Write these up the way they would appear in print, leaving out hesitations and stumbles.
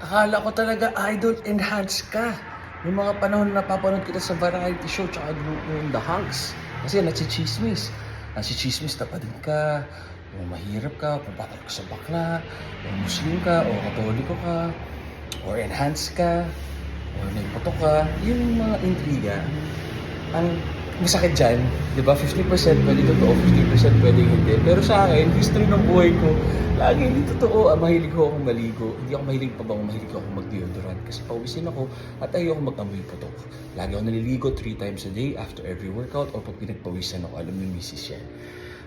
Akala ko talaga idol enhance ka. Yung mga panahon na napapanood kita sa variety show tsaka yung The Hunks. Kasi natsichismis. Natsichismis na pa din ka. O mahirap ka, pumapatok ka sa bakla. O Muslim ka, o Katoliko ka. Or enhance ka. Or may putok ka. Yung mga intriga. Ang masakit dyan, di ba? 50% pwede totoo, 50% pwede hindi. Pero sa akin, history ng buhay ko, lagi hindi totoo. Mahilig ko akong maligo. Hindi ako mahilig pa bang mahilig ako mag-deodorant. Kasi pawisin ako at ayaw ako mag-amoy putok. Lagi ako naliligo 3 times a day after every workout o pag pinagpawisan ako. Alam ni Mrs. yan.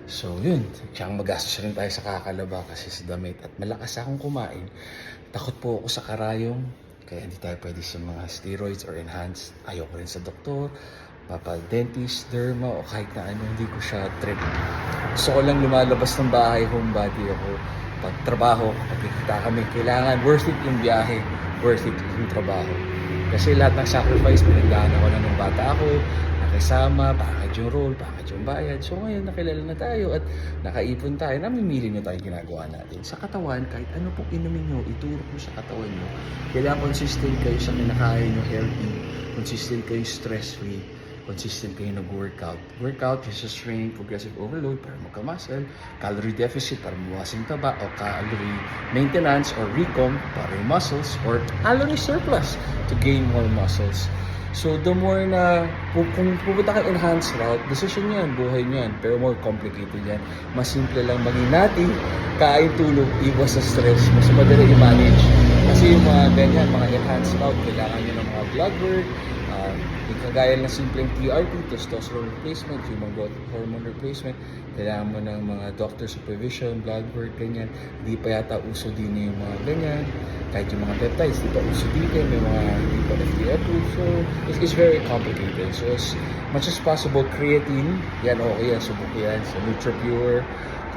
So yun, siyang magastos rin tayo sa kakalaba kasi sa damit. At malakas akong kumain. Takot po ako sa karayong. Kaya hindi tayo pwede sa mga steroids or enhanced. Ayoko rin sa doktor, dentist, derma, o kahit na ano, hindi ko siya trip. Gusto ko lang lumalabas ng bahay, homebody ako. Pag trabaho, pag kikita kami, kailangan worth it yung biyahe, worth it yung trabaho. Kasi lahat ng sacrifice, pinagdaan ako na nung bata ako, nakisama, pangit yung role, pangit yung bayad. So ngayon, nakilala na tayo at nakaipon tayo, namimili na tayo ginagawa natin. Sa katawan, kahit ano pong inumin nyo, ituro mo sa katawan nyo. Kailangan consistent kayo sa kinakain nyo, healthy, consistent kayo stress-free, consistent kayo nag-workout. Workout is a strength, progressive overload para magka-muscle, calorie deficit para mawasin taba, o calorie maintenance or recomp para yung muscles, or calorie surplus to gain more muscles. So the more na kung pupunta ka enhanced route, decision yan, buhay niyan, pero more complicated yan. Mas simple lang maging natin, kain, tulog, iwas sa stress, mas madali i-manage. Kasi yung mga ganyan, mga enhanced route, kailangan nyo ng mga blood work, yung kagaya na simpleng TRT, testosterone replacement, human growth hormone replacement, kailangan mo ng mga doctor supervision, blood work, ganyan. Hindi pa yata uso din yung mga ganyan. Kahit yung mga peptides, di pa uso din, may mga hindi pa FDA approved. So, it's very complicated. So, as much as possible, creatine, yan okay yan, subok yan. So, NutriPure,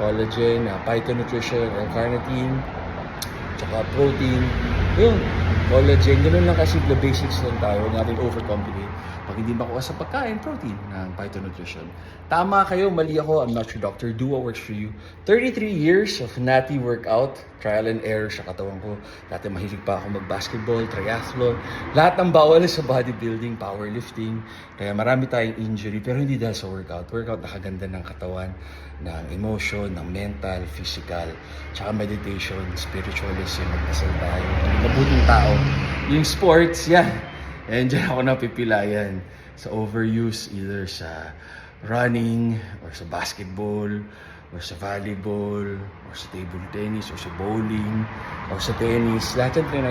collagen, phytonutrition, L-carnitine, tsaka protein. Yun, collagen, ganun lang kasi the basics lang tayo, huwag natin overcomplicate. Pag hindi makuha sa pagkain, protein ng phytonutrition. Tama kayo, mali ako, I'm not your doctor, do what works for you. 33 years of natty workout, trial and error sa katawan ko. Dati mahilig pa ako mag-basketball, triathlon, lahat ng bawal sa bodybuilding, powerlifting. Kaya marami tayong injury, pero hindi dahil sa workout. Workout nakaganda ng katawan, ng emotion, ng mental, physical, tsaka meditation, spiritualism, magdasal tayo, mabuting tao. Yung sports, yan. And dyan ako napipilayan sa overuse, either sa running, or sa basketball, or sa volleyball, or sa table tennis, or sa bowling, or sa tennis. Lahat yan